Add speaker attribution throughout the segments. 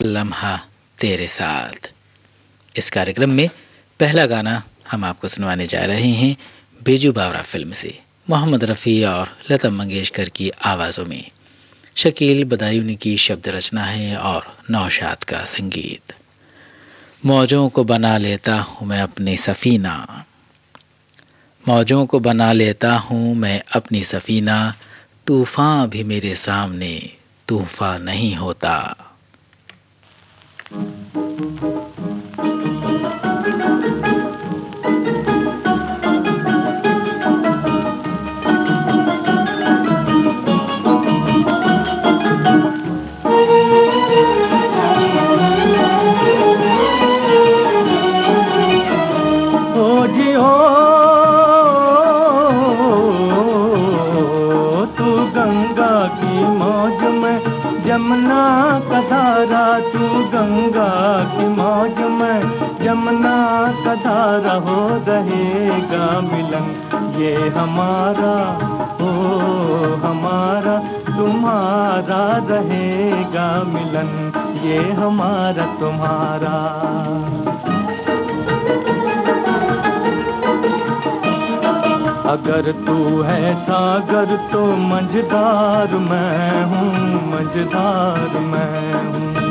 Speaker 1: लम्हा तेरे साथ। इस कार्यक्रम में पहला गाना हम आपको सुनवाने जा रहे हैं बेजू बावरा फिल्म से, मोहम्मद रफ़ी और लता मंगेशकर की आवाज़ों में। शकील बदायूनी की शब्द रचना है और नौशाद का संगीत। मौजों को बना लेता हूँ मैं अपनी सफ़ीना, मौजों को बना लेता हूँ मैं अपनी सफ़ीना, तूफ़ान भी मेरे सामने तूफ़ान नहीं होता।
Speaker 2: यमुना का धारा तू गंगा की मौज में, यमुना का धारा हो रहेगा मिलन ये हमारा, ओ हमारा तुम्हारा रहेगा मिलन ये हमारा तुम्हारा। अगर तू है सागर तो मझधार मैं हूँ, मझधार मैं हूँ।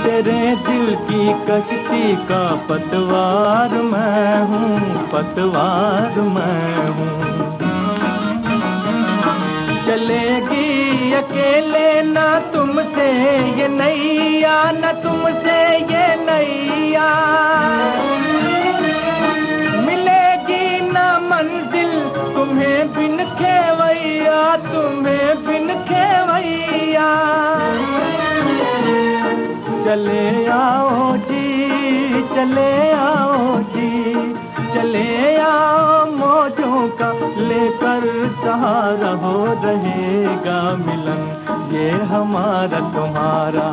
Speaker 2: तेरे दिल की कश्ती का पतवार मैं हूँ, पतवार मैं हूँ। चलेगी अकेले ना तुमसे ये नैया, ना तुमसे ये नैया, मंजिल तुम्हें बिन खेवैया, तुम्हें बिन खेवैया। चले आओ जी, चले आओ जी, चले आओ मौजों का लेकर सहारा हो रहेगा मिलन ये हमारा तुम्हारा।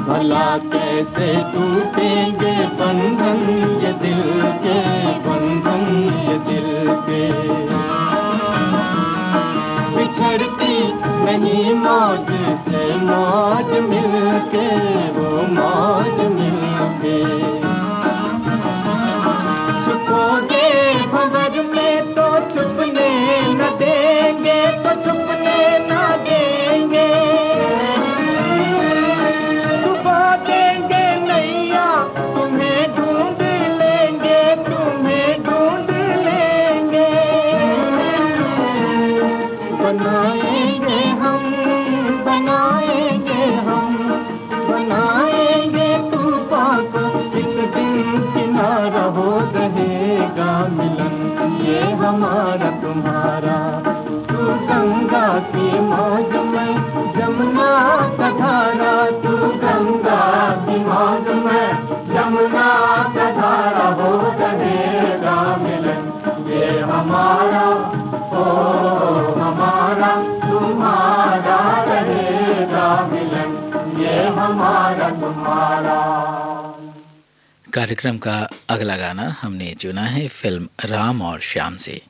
Speaker 2: भला कैसे टूटेंगे बंधन ये दिल के, बंधन ये दिल के। बिछड़ती नहीं मौज से मौज मिलके, वो मौज मिलके। छुपोगे भंवर में तो छुपने न देंगे, तो छुपने न देंगे। बनाएंगे हम, बनाएंगे हम, बनाएंगे तूफान को एक दिन किनारा हो रहेगा मिलन ये हमारा तुम्हारा। तू गंगा की मौज में, यमुना का धारा, तू गंगा की मौज में, यमुना का धारा हो रहेगा मिलन ये हमारा, ओ हमारा तुम्हारा रहेगा मिलन ये हमारा तुम्हारा।
Speaker 1: कार्यक्रम का अगला गाना हमने चुना है फिल्म राम और श्याम से।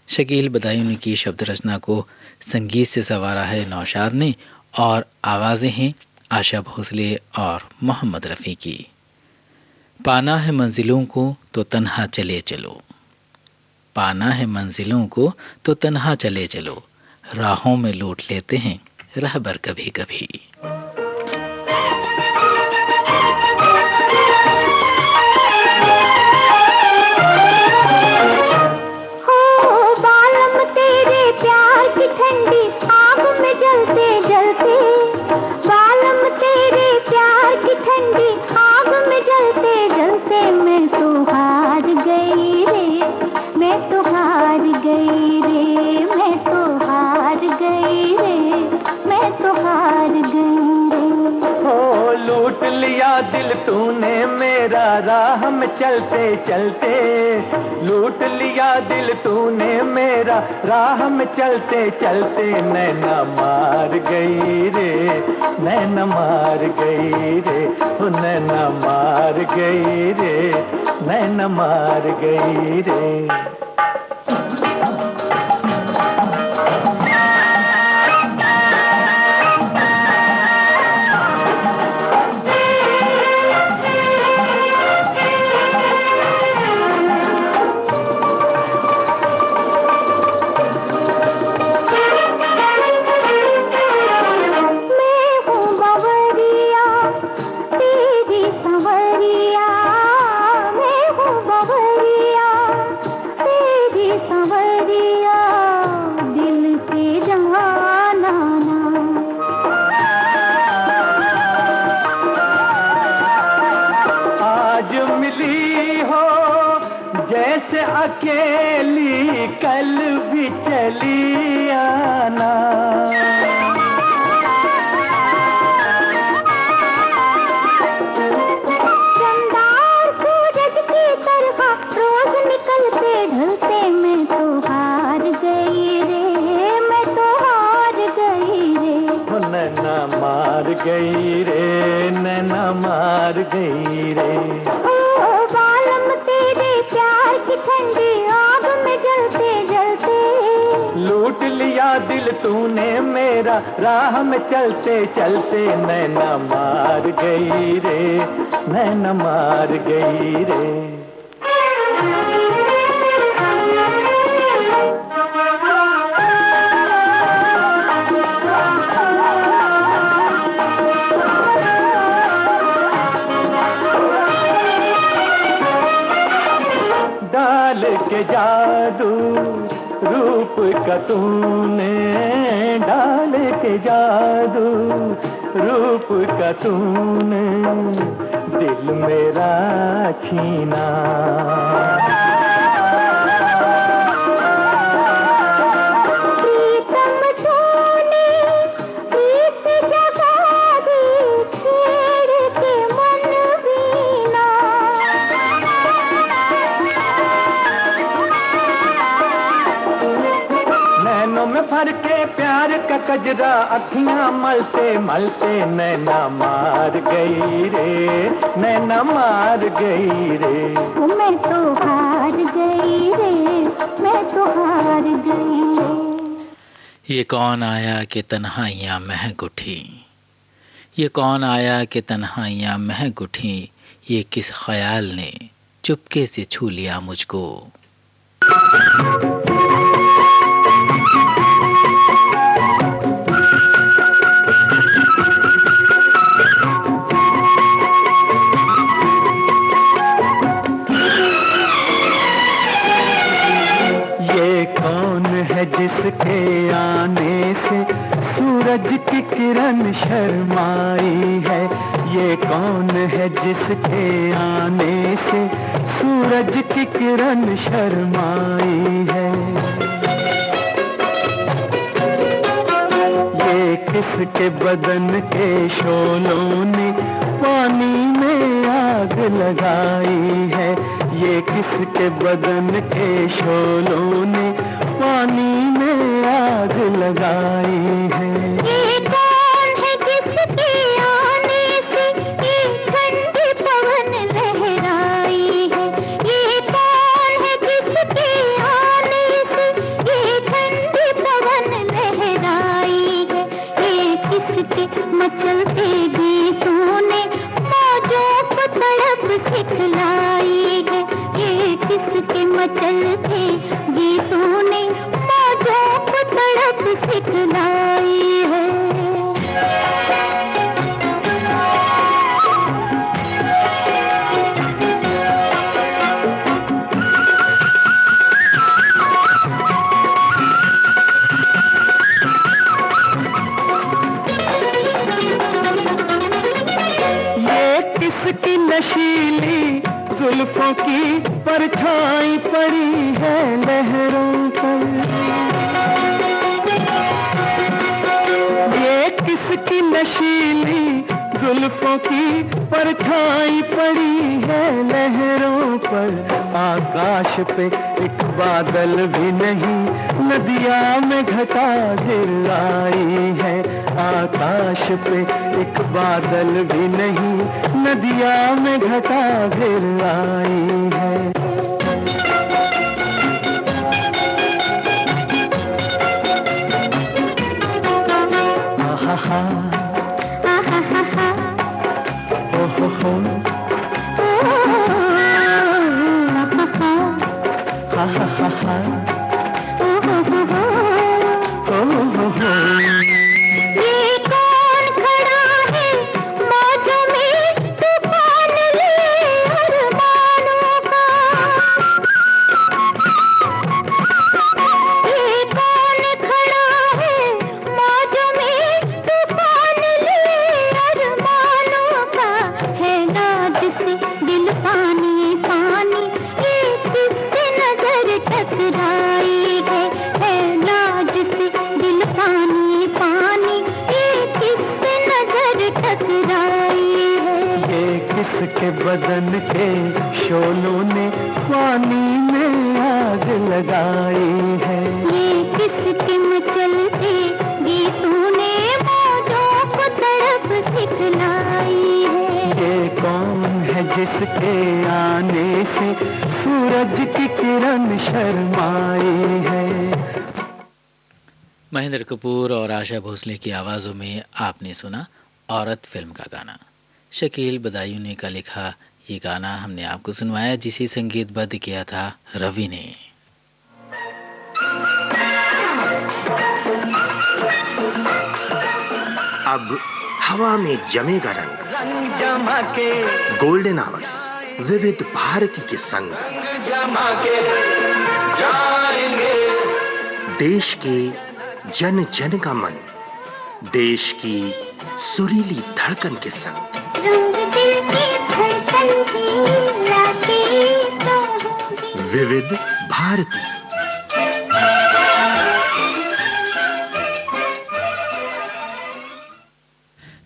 Speaker 1: शकील बदायूनी की शब्द रचना को संगीत से संवारा है नौशाद ने और आवाज़ें हैं आशा भोसले और मोहम्मद रफ़ी की। पाना है मंजिलों को तो तन्हा चले चलो, पाना है मंजिलों को तो तन्हा चले चलो, राहों में लूट लेते हैं रहबर कभी कभी।
Speaker 3: ठंडी आग में जलते जलते, बालम तेरे प्यार की ठंडी आग में जलते जलते मैं तो हार गई रे, मैं तो हार गई रे, मैं तो हार गई रे, मैं तो हार गई रे।
Speaker 2: हो लूट लिया दिल तूने मेरा, राह में चलते चलते लूट लिया दिल तूने मेरा, राह में चलते चलते नैना मार गई रे, नैना मार गई रे, ओ नैना मार गई रे, नैना मार गई रे। जैसे अकेली कल भी चली आना,
Speaker 3: चंदार सूरज की तरह रोज निकलते ढलते मैं तो हार गई रे, मैं तो हार गई रे।
Speaker 2: नैना मार गई रे, नैना मार गई रे।
Speaker 3: ठंडी आग में जलते जलते
Speaker 2: लूट लिया दिल तूने मेरा, राह में चलते चलते नैना मार गई रे, नैना मार गई रे। डाल के जादू रूप का तूने, डाल के जादू रूप का तूने दिल मेरा छीना। में भर के प्यार का कजरा, अखियां मलते मलते नैना मार गई रे, नैना मार गई रे।
Speaker 3: मैं तो हार गई रे, मैं तो हार गई रे।
Speaker 1: ये कौन आया कि तन्हाइयाँ महक उठी, ये कौन आया कि तन्हाइयाँ महक उठी, ये किस ख्याल ने चुपके से छू लिया मुझको।
Speaker 2: जिसके आने से सूरज की किरण शर्माई है, ये कौन है जिसके आने से सूरज की किरण शर्माई है। ये किसके बदन के शोलों ने पानी में आग लगाई है, ये किसके बदन के शोलों ने पानी में आग लगाई है।
Speaker 3: ये कौन है जिसके आने से ये ठंडी पवन लहराई है, ये कौन है जिसके आने से ये ठंडी पवन लहराई है। ये किसके मचलते गीतों ने मौजों को तड़प सिखलाई है, ये किसके मचलते गीतों ने मौजों को तड़प सिखलाई है।
Speaker 2: ये किसकी नशीली जुल्फों की परछाई पड़ी है लहरों पर, ये किसकी नशीली जुल्फों की परछाई पड़ी है लहरों पर, आकाश पे एक बादल भी नहीं, नदिया में घटा गिर आई है। आकाश पे एक बादल भी नहीं, नदिया में घटा गिर आई है। आहा के बदन के शोलों ने पानी में आग लगाई है।
Speaker 3: ये किसके मचलते गीतों ने मौजों को तड़प सिखलाई है।
Speaker 2: ये कौन है जिसके आने से सूरज की किरण शर्माई है।
Speaker 1: महेंद्र कपूर और आशा भोसले की आवाज़ों में आपने सुना औरत फिल्म का गाना। शकील बदायूं ने का लिखा ये गाना हमने आपको सुनवाया, जिसे संगीतबद्ध किया था रवि ने।
Speaker 4: अब हवा में जमेगा रंग,
Speaker 2: रंग जमा के
Speaker 4: गोल्डन आवर्स विविध भारती के संग,
Speaker 2: जमा के जाएंगे।
Speaker 4: देश के जन जन का मन, देश की सुरीली धड़कन के संग,
Speaker 3: रंग दिल की धड़कन की लाके
Speaker 4: विविध भारती।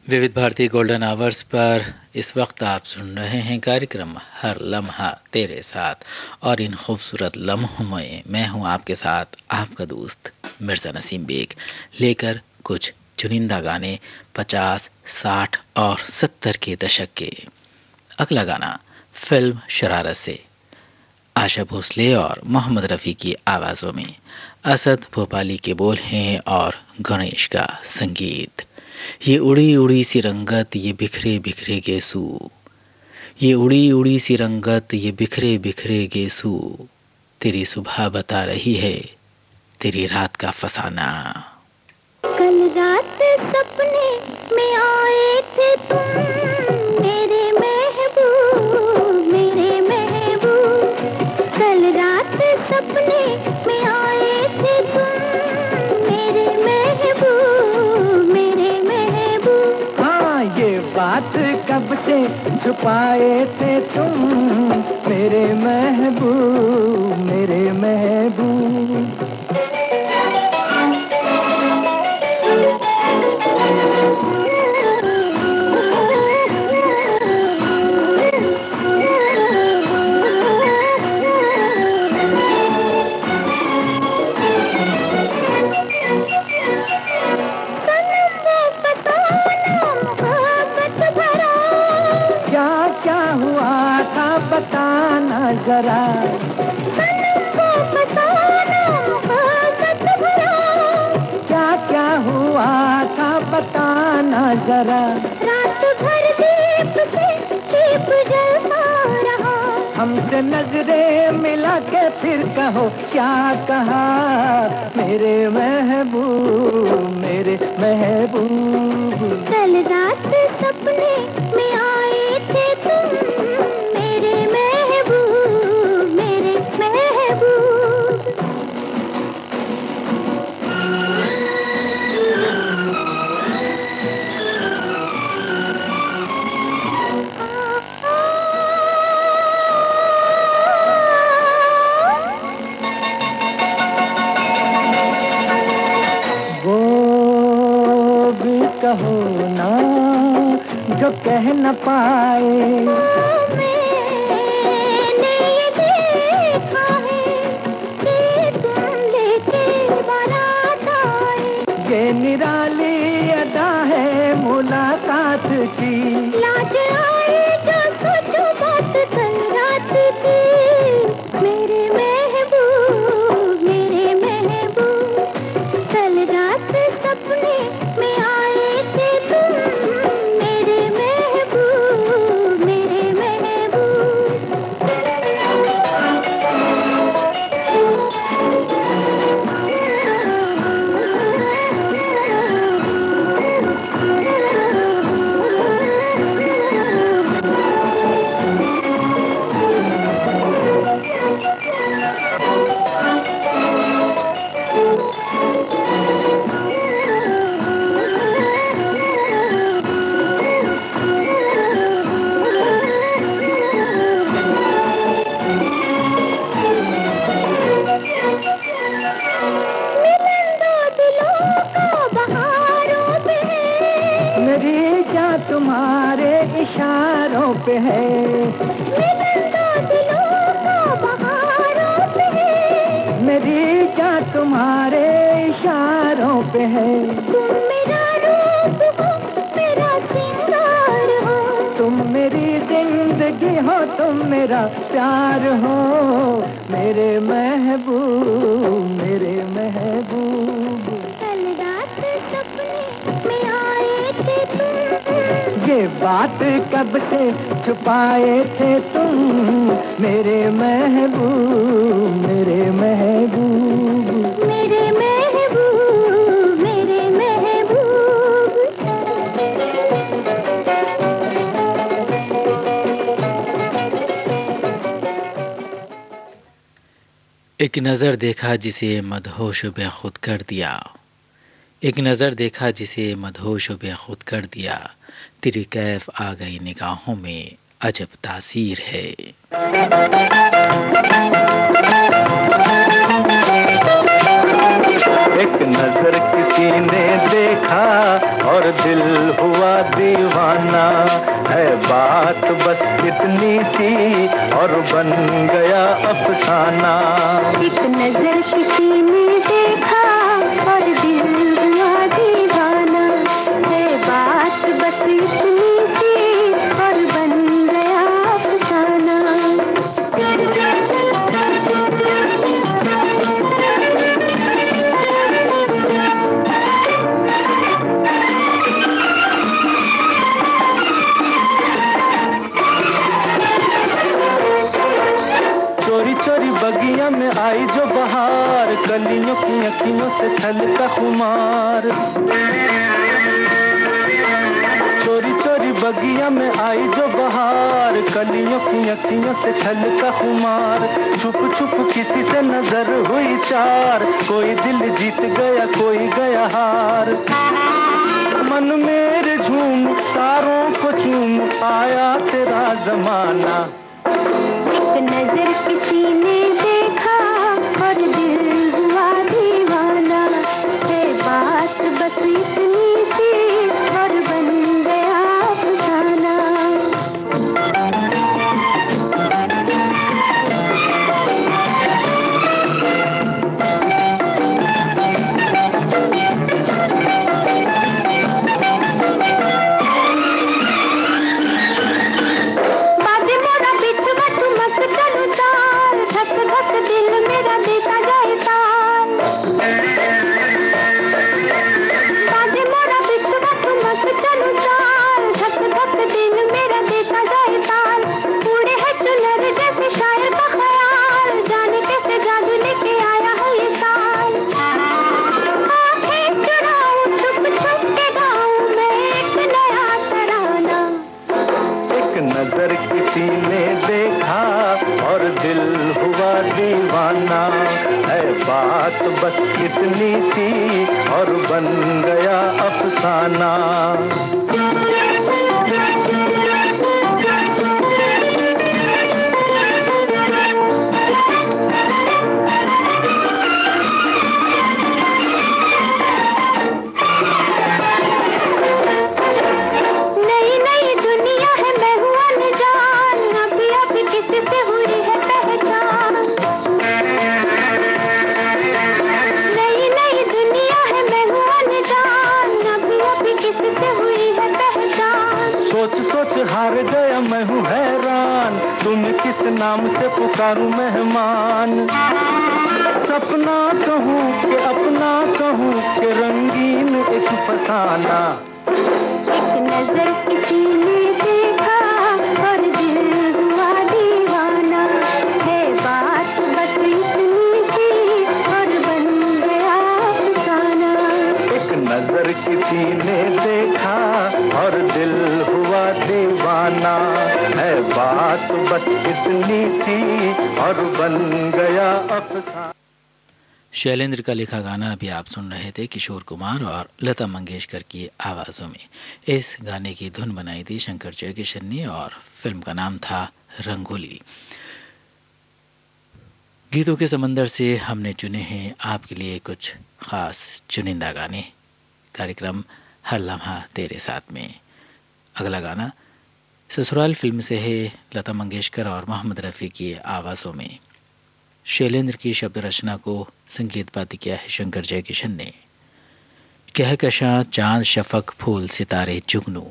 Speaker 1: विविध भारती गोल्डन आवर्स पर इस वक्त आप सुन रहे हैं कार्यक्रम हर लम्हा तेरे साथ, और इन खूबसूरत लम्हों में मैं हूं आपके साथ आपका दोस्त मिर्ज़ा नसीम बेग, लेकर कुछ चुनिंदा गाने 50, 60 और 70 के दशक के। अगला गाना फिल्म शरारत से आशा भोसले और मोहम्मद रफ़ी की आवाज़ों में, असद भोपाली के बोल हैं और गणेश का संगीत। ये उड़ी उड़ी सी रंगत, ये बिखरे बिखरे गेसू, ये उड़ी उड़ी सी रंगत, ये बिखरे बिखरे गेसू, तेरी सुबह बता रही है तेरी रात का फसाना।
Speaker 3: कल रात सपने में आए थे तुम मेरे महबूब, मेरे महबूब। कल रात सपने में आए थे तुम मेरे महबूब, मेरे महबूब।
Speaker 2: हाँ, ये बात कब से छुपाए थे तुम मेरे महबूब, मेरे महबूब। बताना जरा, क्या क्या हुआ था बताना जरा।
Speaker 3: रात भर दीप से दीप जलता रहा,
Speaker 2: हमसे नजरें मिला के फिर कहो क्या कहा मेरे महबूब, मेरे महबूब।
Speaker 3: कल रात सपने में आए थे तुम मेरे महबूब, मेरे महबूब।
Speaker 2: वो भी कहो ना जो की।
Speaker 3: लाज आए जो सोचो बात कल रात की। मेरे महबूब कल रात सपने में आए थे तुम। मेरे महबूब
Speaker 2: मेरी जान तुम्हारे इशारों पे है। मेरी जान तुम्हारे इशारों पे है।
Speaker 3: तुम मेरा रूप हो, मेरा सिंगार हो।
Speaker 2: तुम मेरी जिंदगी हो, तुम मेरा प्यार हो। मेरे महबूब
Speaker 3: कल रात सपने में आए थे तुम।
Speaker 2: ये बात कब से छुपाए थे तुम। मेरे महबूब
Speaker 3: मेरे महबूब
Speaker 1: एक नज़र देखा जिसे मदहोश बेखुद कर दिया। एक नज़र देखा जिसे मदहोश बेखुद कर दिया। तेरी कैफ आ गई निगाहों में अजब तासीर है।
Speaker 2: एक नजर किसी ने देखा और दिल हुआ दीवाना। है बात बस इतनी सी और बन गया अफसाना।
Speaker 3: एक नजर किसी ने देखा और दिल हुआ दीवाना। है बात बस इतनी सी और बन गया अफसाना।
Speaker 2: चोरी चोरी बगिया में आई जो बहार। कलियों की अखियों से छलका खुमार। चोरी चोरी बगिया में आई जो बहार। कलियों की अखियों से छलका खुमार। छुप छुप किसी से नजर हुई चार। कोई दिल जीत गया कोई गया हार। मन मेरे झूम तारों को चूम आया तेरा जमाना।
Speaker 3: एक नजर किसी ने देखा और दिल हुआ दीवाना। है बात बस इतनी सी और बन गया अफसाना। बाजे मोरा बिछुआ तुमक चलू तार। धक धक दिल मेरा देता जाए तार। बाजे मोरा बिछुआ तुमक चलू तार। धक धक दिल मेरा देता जाए तार। उड़े है चुनर जैसे शायर का ख्याल। जाने कैसे जादू लेके आया है ये साल। आंखें चुराऊं छुप छुप के गाऊं मैं एक नया तराना।
Speaker 2: एक नजर किसी ने देखा और दिल हुआ दीवाना। है बात बस इतनी सी और बन गया अफसाना।
Speaker 3: नई नई दुनिया है मैं हूँ अनजान। अभी अभी किसी से हुई है पहचान। नई नई दुनिया है मैं हूँ अनजान। अभी अभी किसी से हुई है पहचान।
Speaker 2: जान, तुम किस नाम से पुकारूं मेहमान। सपना कहूँ कि अपना कहूँ कि रंगीन एक फसाना।
Speaker 3: एक नजर किसी ने देखा और दिल हुआ दीवाना, है बात बस इतनी सी और बन गया अफसाना।
Speaker 2: एक नजर किसी ने देखा और दिल हुआ दीवाना, है बात बस इतनी थी और बन गया अफसाना।
Speaker 1: शैलेंद्र का लिखा गाना अभी आप सुन रहे थे किशोर कुमार और लता मंगेशकर की आवाज़ों में। इस गाने की धुन बनाई थी शंकर जयकिशन ने और फिल्म का नाम था रंगोली। गीतों के समंदर से हमने चुने हैं आपके लिए कुछ खास चुनिंदा गाने। कार्यक्रम हर लम्हा तेरे साथ में अगला गाना ससुराल फिल्म से है, लता मंगेशकर और मोहम्मद रफ़ी की आवाज़ों में। शैलेंद्र की शब्द रचना को संगीतबद्ध किया है शंकर जयकिशन ने। कहकशां चांद शफक फूल सितारे जुगनू,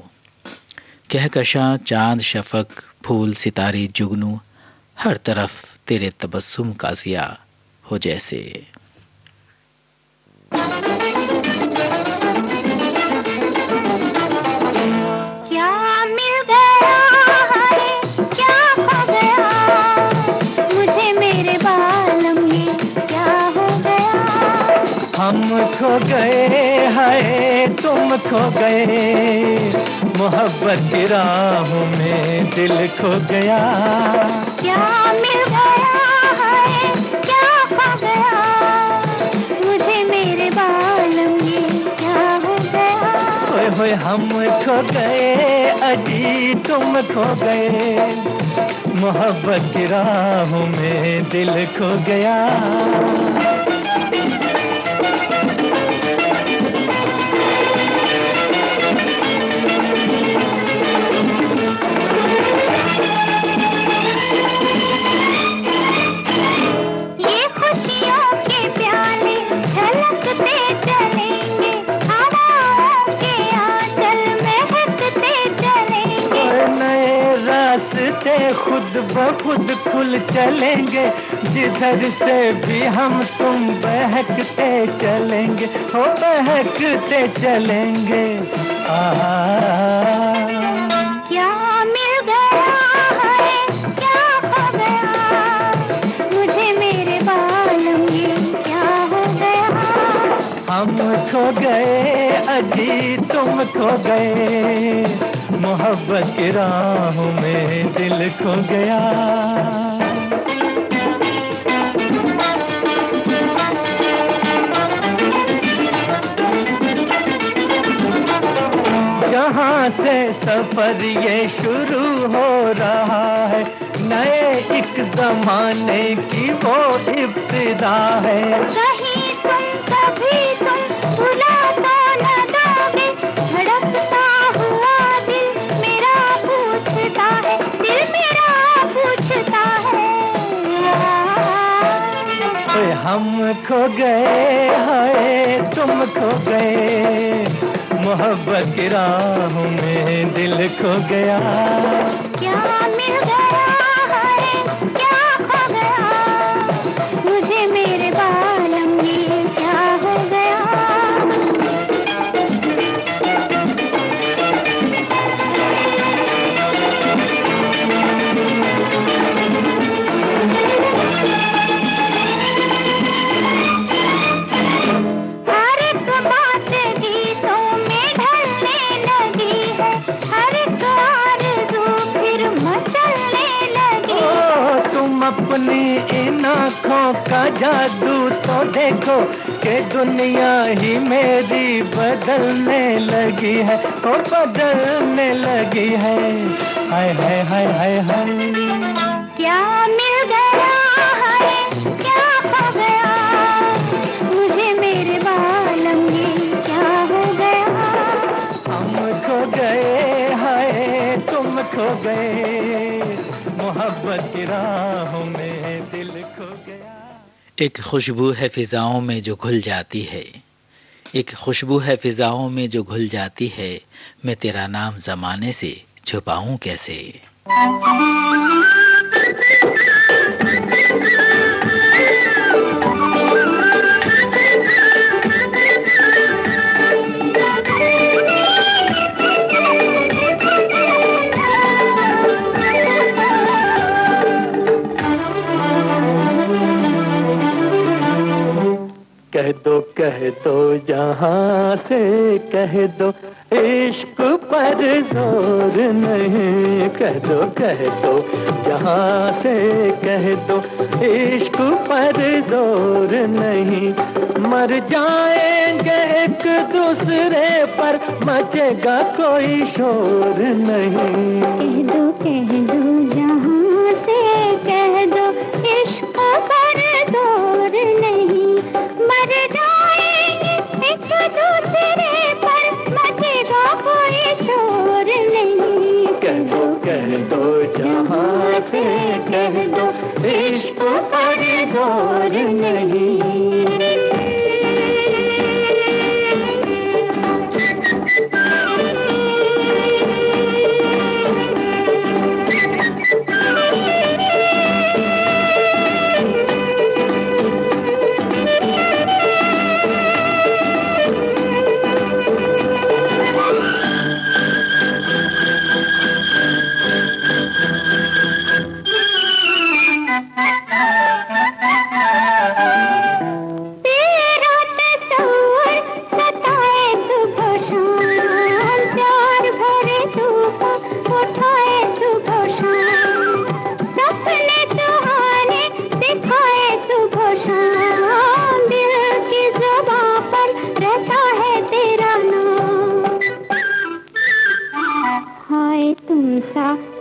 Speaker 1: कहकशां चांद शफक फूल सितारे जुगनू, हर तरफ तेरे तबस्सुम का ज़िया हो जैसे।
Speaker 2: हम खो गए हाय तुम खो गए, मोहब्बत की राहों में दिल खो गया।
Speaker 3: क्या मिल गया है क्या खो गया, मुझे मेरे बालम ये क्या हो गया।
Speaker 2: ओए होए हम खो गए अजी तुम खो गए, मोहब्बत की राहों में दिल खो गया। खुद ब खुद खुल चलेंगे, जिधर से भी हम तुम बहकते चलेंगे, हो बहकते चलेंगे।
Speaker 3: क्या मिल गया है क्या खो गया, मुझे मेरे बालम ये क्या हो गया।
Speaker 2: हम खो गए अजी तुम खो गए, मोहब्बत की राहों में दिल खो गया। जहाँ से सफर ये शुरू हो रहा है, नए एक जमाने की वो इब्तिदा है।
Speaker 3: कहीं तुम कभी तुम भुला तो न दोगे, धड़कता हुआ दिल मेरा पूछता है, दिल मेरा पूछता है।
Speaker 2: हम खो गए हाय तुम खो गए, मोहब्बत की राहों में दिल खो गया।
Speaker 3: क्या मिल गया है क्या खो गया, मुझे मेरे बालम ये क्या हो गया।
Speaker 2: अपनी इन आँखों का जादू तो देखो कि दुनिया ही मेरी बदलने लगी है, ओ बदलने लगी है। हाय हाय हाय हाय हाय।
Speaker 3: क्या मिल गया है क्या खो गया, मुझे मेरे बालम ये क्या हो गया।
Speaker 2: हम खो गए हाय तुम खो गए, मोहब्बत की राहों में दिल खो गया।
Speaker 1: एक खुशबू है फिजाओं में जो घुल जाती है, एक खुशबू है फिजाओं में जो घुल जाती है, मैं तेरा नाम जमाने से छुपाऊं कैसे।
Speaker 2: दो जहां से कह दो, इश्क पर जोर नहीं। कह दो जहां से कह दो, इश्क पर जोर नहीं। मर जाएंगे एक दूसरे पर, मचेगा कोई शोर नहीं।
Speaker 3: कह दो जहां से कह दो, इश्क पर जोर नहीं। मर जाएंगे एक दूसरे पर, मचेगा कोई शोर नहीं।
Speaker 2: कह दो जहां से कह दो, इश्क पर जोर नहीं।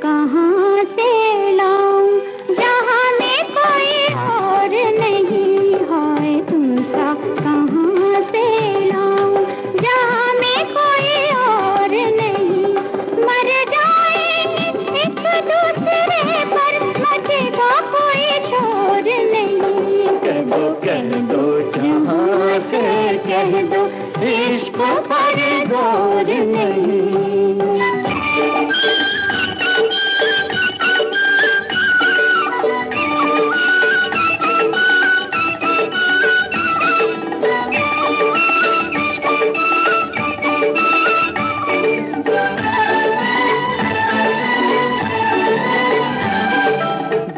Speaker 3: कहाँ से लाऊं जहाँ में कोई और नहीं। हाय तुमसा कहाँ से लाऊं जहाँ में कोई और नहीं। मर जाएंगे एक दूसरे पर, मचेगा कोई शोर नहीं।
Speaker 2: कह दो जहां से कह दो, इश्क पर जोर नहीं।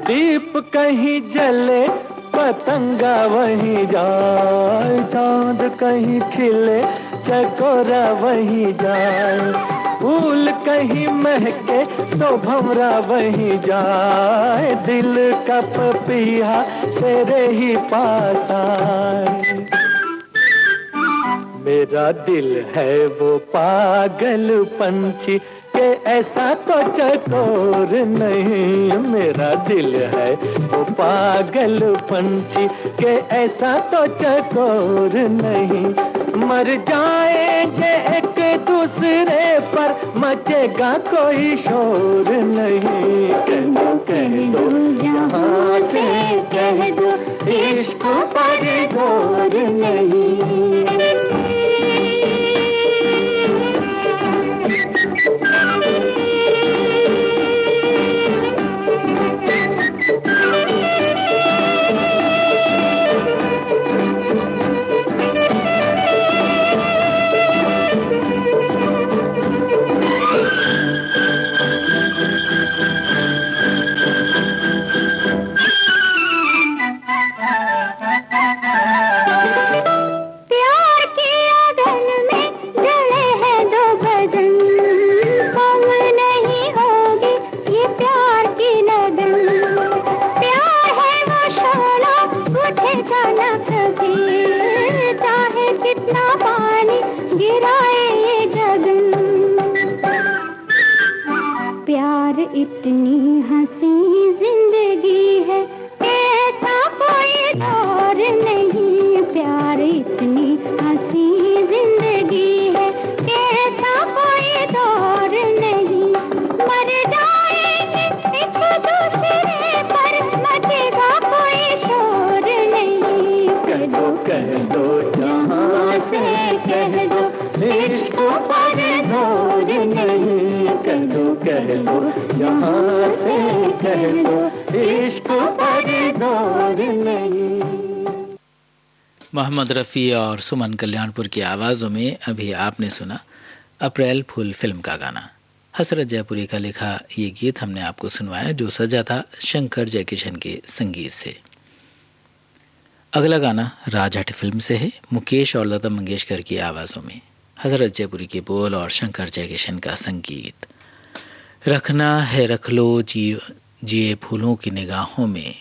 Speaker 2: दीप कहीं जले, पतंगा वहीं जाए। चांद कहीं खिले, चकोरा वहीं जाए। फूल कहीं महके, तो भंवरा वहीं जाए। दिल का पपीहा तेरे ही पास आए। मेरा दिल है वो पागल पंछी के ऐसा तो चकोर नहीं। मेरा दिल है वो पागल पंछी के ऐसा तो चकोर नहीं। मर जाएंगे एक दूसरे पर, मचेगा कोई शोर नहीं। कह दो जहां से कह दो, इश्क पर जोर नहीं।
Speaker 3: इतनी हंसी जिंदगी है, ऐसा कोई और नहीं। प्यार इतनी हंसी जिंदगी है, ऐसा कोई और नहीं। मर जाएंगे एक दूसरे पर, मचेगा कोई शोर नहीं।
Speaker 2: कह दो जहां से कह दो, इश्क पर जोर नहीं। कह दो जहां से कह दो, इश्क पर जोर नहीं।
Speaker 1: मोहम्मद रफ़ी और सुमन कल्याणपुर की आवाज़ों में अभी आपने सुना अप्रैल फूल फिल्म का गाना। हसरत जयपुरी का लिखा ये गीत हमने आपको सुनवाया, जो सजा था शंकर जयकिशन के संगीत से। अगला गाना राजहट फिल्म से है, मुकेश और लता मंगेशकर की आवाज़ों में, हजरत जयपुरी के बोल और शंकर जयकिशन का संगीत। रखना है रख लो जिए फूलों की निगाहों में,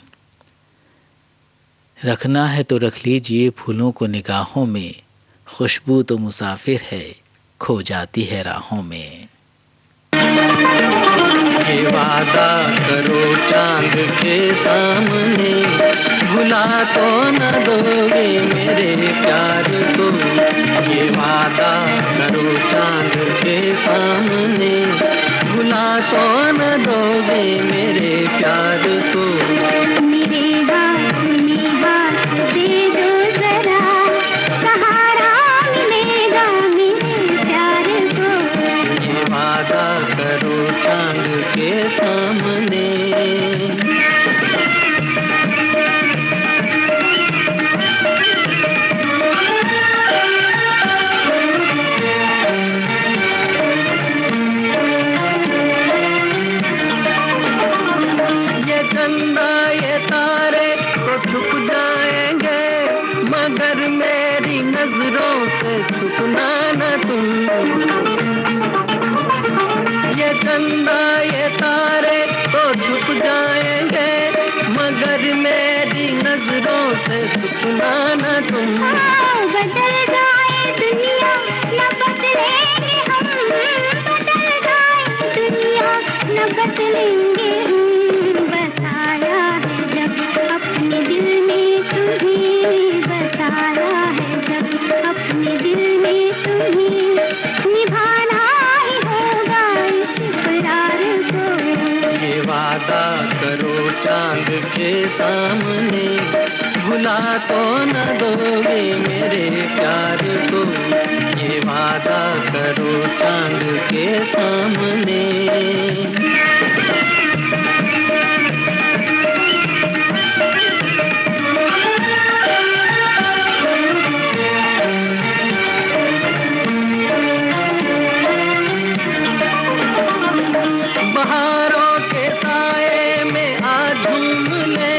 Speaker 1: रखना है तो रख लीजिए फूलों को निगाहों में, खुशबू तो मुसाफिर है खो जाती है राहों में।
Speaker 2: ये वादा करो चांद के सामने, भुला तो न दोगे मेरे प्यार को। ये वादा करो चांद के सामने, भुला तो न दोगे मेरे प्यार को।
Speaker 3: मेरे हाथ में हाथ दे दो जरा, सहारा मिलेगा मेरे प्यार को।
Speaker 2: ये वादा करो चांद के सामने। ये चंदा ये तारे तो छुप जाएंगे, मगर मेरी नजरों से छुपना न तुम। ये चंदा ये तारे तो छुप जाएंगे, मगर मेरी नजरों से छुपना न तुम।
Speaker 3: बदल जाए दुनिया न बदलेंगे हम, बदल जाए दुनिया न बदलेंगे हम। बसाया है जब अपने दिल में तुम्हें, बसाया है जब अपने दिल में तुम्हें, निभाना ही होगा इस इकरार को।
Speaker 2: ये वादा करो चांद के सामने, भुला तो न दोगे मेरे प्यार को। ये वादा करो चांद के सामने। बहारों के साए में आज झूम ले,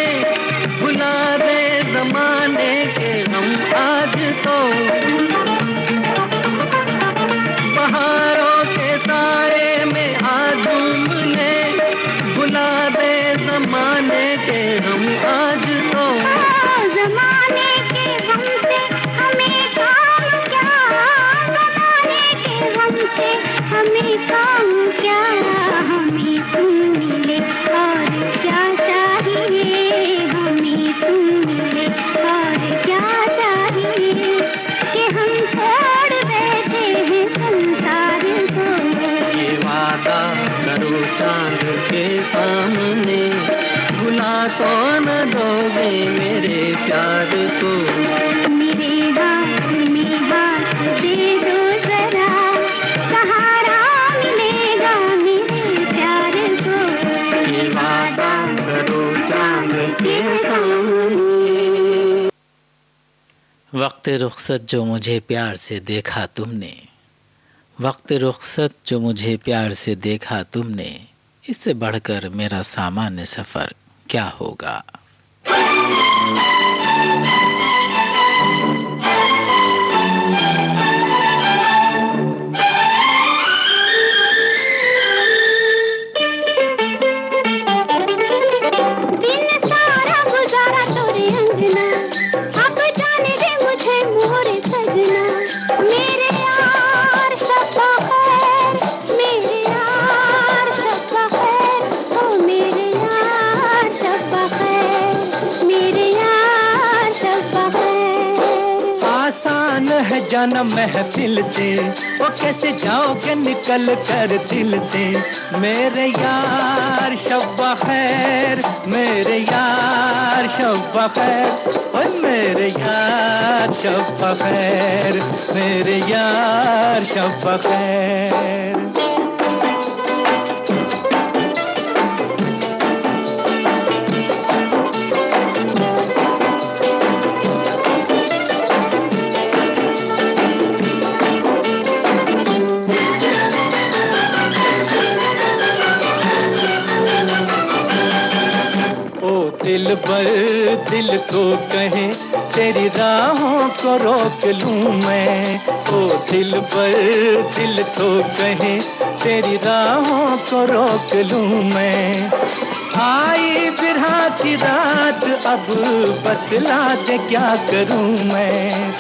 Speaker 2: भुला दे जमाने के हम आज तो। बहारों के साए में आज झूम ले, भुला दे जमाने के हम आज तो।
Speaker 3: ज़माने के गम से हमें काम क्या, ज़माने के गम से हमें काम क्या। हमें तुम मिले और क्या चाहिए, हमें तुम मिले और क्या चाहिए, कि हम छोड़ बैठे हैं संसार को।
Speaker 2: ये वादा करो चांद के सामने, भुला तो न दोगे मेरे प्यार को।
Speaker 3: मेरे हाथ में हाथ दे दो जरा, सहारा मिलेगा मेरे प्यार को।
Speaker 2: ये वादा करो चांद के सामने।
Speaker 1: वक्त रुखसत जो मुझे प्यार से देखा तुमने, वक्त रुखसत जो मुझे प्यार से देखा तुमने, इससे बढ़कर मेरा सामान्य सफ़र क्या होगा।
Speaker 3: दिन सारा गुजारा तोरे अंगना, अब जाने दे मुझे मोरे सजना। मेरे यार शब्बा खैर, मेरे यार शब्बा खैर, ओ मेरे यार शब्बा खैर, मेरे यार शब्बा खैर।
Speaker 2: आसान है जाना महफिल से, वो कैसे जाओगे निकल कर दिल से। मेरे यार शब्बा खैर, मेरे यार शब्बा खैर, ओए मेरे यार शब्बा खैर, मेरे यार शब्बा खैर। दिल बर दिल को कहे तेरी राहों को रोक लूं मैं। ओ दिल पर दिल तो कहे तेरी राहों को रोक लूं मैं। आई बिरहा की रात अब बतला दे क्या करूं मैं।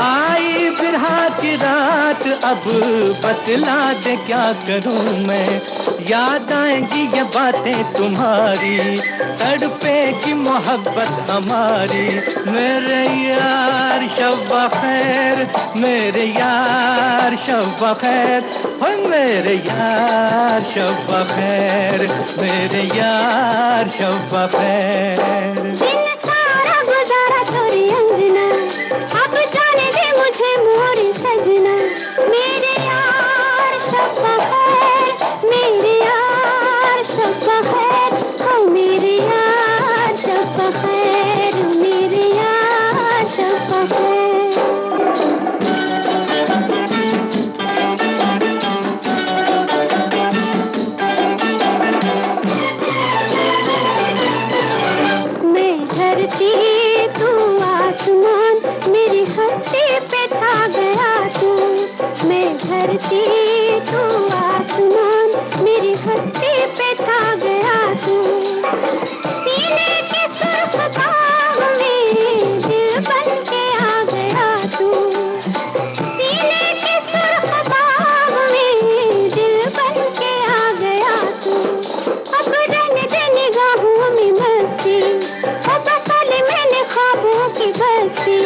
Speaker 2: आई बिरहा की रात अब बतला दे क्या करूं मैं। याद आएंगी ये बातें तुम्हारी, तड़पेगी मोहब्बत हमारी। मेरे यार शब खैर, मेरे यार शब खैर, हो मेरे यार शब खैर, मेरे यार शब खैर।
Speaker 3: दिन सारा गुजारा तोरी अंगना, अब जाने दे मुझे मोरी सजना। मेरे यार शब खैर, मेरे यार शब खैर, हो मेरे यार शब खैर, मेरे यार शब खैर। मैं धरती तू आसमान, मेरी हस्ती पे छा गया तू। मैं धरती तू आसमान, मेरी हस्ती पे छा गया तू। सीने के सुर्ख दाग में दिल बन के आ गया तू। सीने के सुर्ख दाग में दिल बन के आ गया तू। अब रहने दे निगाहों में मस्ती, अब साले मैंने ख्वाबों की बस्ती।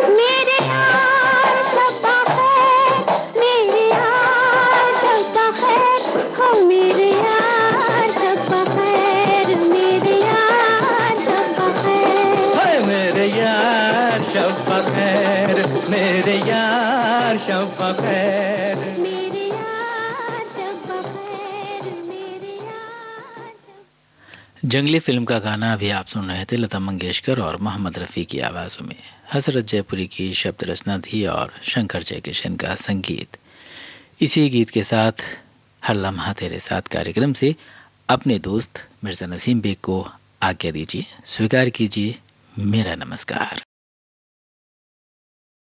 Speaker 3: मेरे यार शब खैर, मेरे यार शब खैर, हो मेरे यार शब खैर, मेरे यार शब खैर।
Speaker 2: हाय मेरे यार शब खैर, मेरे यार शब खैर।
Speaker 3: मेरे यार शब खैर, मेरे यार शब।
Speaker 1: जंगली फिल्म का गाना अभी आप सुन रहे थे लता मंगेशकर और मोहम्मद रफ़ी की आवाज़ों में। हसरत जयपुरी की शब्द रचना थी और शंकर जयकिशन का संगीत। इसी गीत के साथ हर लम्हा तेरे साथ कार्यक्रम से अपने दोस्त मिर्ज़ा नसीम बेग को आज्ञा दीजिए। स्वीकार कीजिए मेरा नमस्कार।